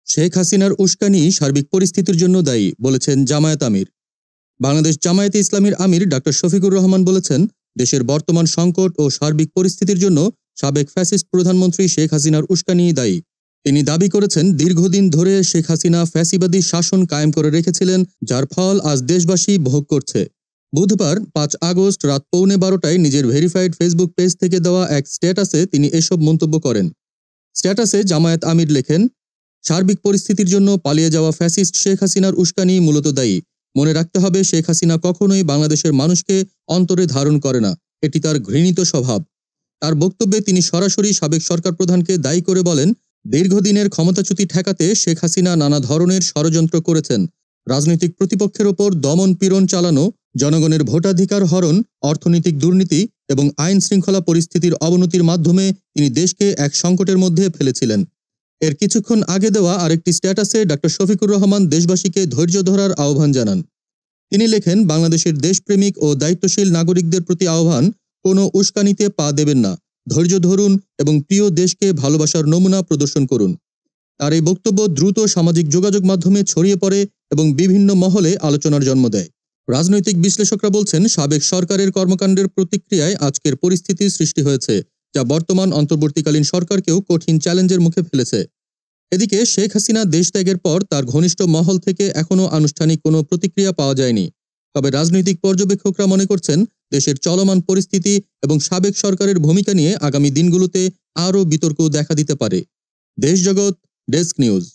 শেখ হাসিনার উস্কানি সার্বিক পরিস্থিতির জন্য দায়ী বলেছেন জামায়াত আমির। বাংলাদেশ জামায়াতে ইসলামীর আমির ডক্টর শফিকুর রহমান বলেছেন, দেশের বর্তমান সংকট ও সার্বিক পরিস্থিতির জন্য সাবেক ফ্যাসিস্ট প্রধানমন্ত্রী শেখ হাসিনার উস্কানিই দায়ী। তিনি দাবি করেছেন, দীর্ঘদিন ধরে শেখ হাসিনা ফ্যাসিবাদী শাসন কায়েম করে রেখেছিলেন, যার ফল আজ দেশবাসী ভোগ করছে। বুধবার ৫ আগস্ট রাত 12:15টায় নিজের ভেরিফাইড ফেসবুক পেজ থেকে দেওয়া এক স্ট্যাটাসে তিনি এসব মন্তব্য করেন। স্ট্যাটাসে জামায়াত আমির লেখেন, সার্বিক পরিস্থিতির জন্য পালিয়ে যাওয়া ফ্যাসিস্ট শেখ হাসিনার উস্কানি মূলত দায়ী। মনে রাখতে হবে, শেখ হাসিনা কখনোই বাংলাদেশের মানুষকে অন্তরে ধারণ করে না, এটি তার ঘৃণিত স্বভাব। তার বক্তব্যে তিনি সরাসরি সাবেক সরকার প্রধানকে দায়ী করে বলেন, দীর্ঘদিনের ক্ষমতাচ্যুতি ঠেকাতে শেখ হাসিনা নানা ধরনের ষড়যন্ত্র করেছেন। রাজনৈতিক প্রতিপক্ষের ওপর দমন পীড়ন চালানো, জনগণের ভোটাধিকার হরণ, অর্থনৈতিক দুর্নীতি এবং আইন শৃঙ্খলা পরিস্থিতির অবনতির মাধ্যমে তিনি দেশকে এক সংকটের মধ্যে ফেলেছিলেন। এর কিছুক্ষণ আগে দেওয়া আরেকটি স্ট্যাটাসে ডক্টর শফিকুর রহমান দেশবাসীকে ধৈর্য ধরার আহ্বান জানান। তিনি লেখেন, বাংলাদেশের দেশপ্রেমিক ও দায়িত্বশীল নাগরিকদের প্রতি আহ্বান, কোনো উস্কানিতে পা দেবেন না, ধৈর্য ধরুন এবং প্রিয় দেশকে ভালোবাসার নমুনা প্রদর্শন করুন। তার এই বক্তব্য দ্রুত সামাজিক যোগাযোগ মাধ্যমে ছড়িয়ে পড়ে এবং বিভিন্ন মহলে আলোচনার জন্ম দেয়। রাজনৈতিক বিশ্লেষকরা বলছেন, সাবেক সরকারের কর্মকাণ্ডের প্রতিক্রিয়ায় আজকের পরিস্থিতির সৃষ্টি হয়েছে, যা বর্তমান অন্তর্বর্তীকালীন সরকারকেও কঠিন চ্যালেঞ্জের মুখে ফেলেছে। এদিকে শেখ হাসিনা দেশ ত্যাগের পর তার ঘনিষ্ঠ মহল থেকে এখনও আনুষ্ঠানিক কোনো প্রতিক্রিয়া পাওয়া যায়নি। তবে রাজনৈতিক পর্যবেক্ষকরা মনে করছেন, দেশের চলমান পরিস্থিতি এবং সাবেক সরকারের ভূমিকা নিয়ে আগামী দিনগুলোতে আরও বিতর্ক দেখা দিতে পারে। দেশ জগৎ ডেস্ক নিউজ।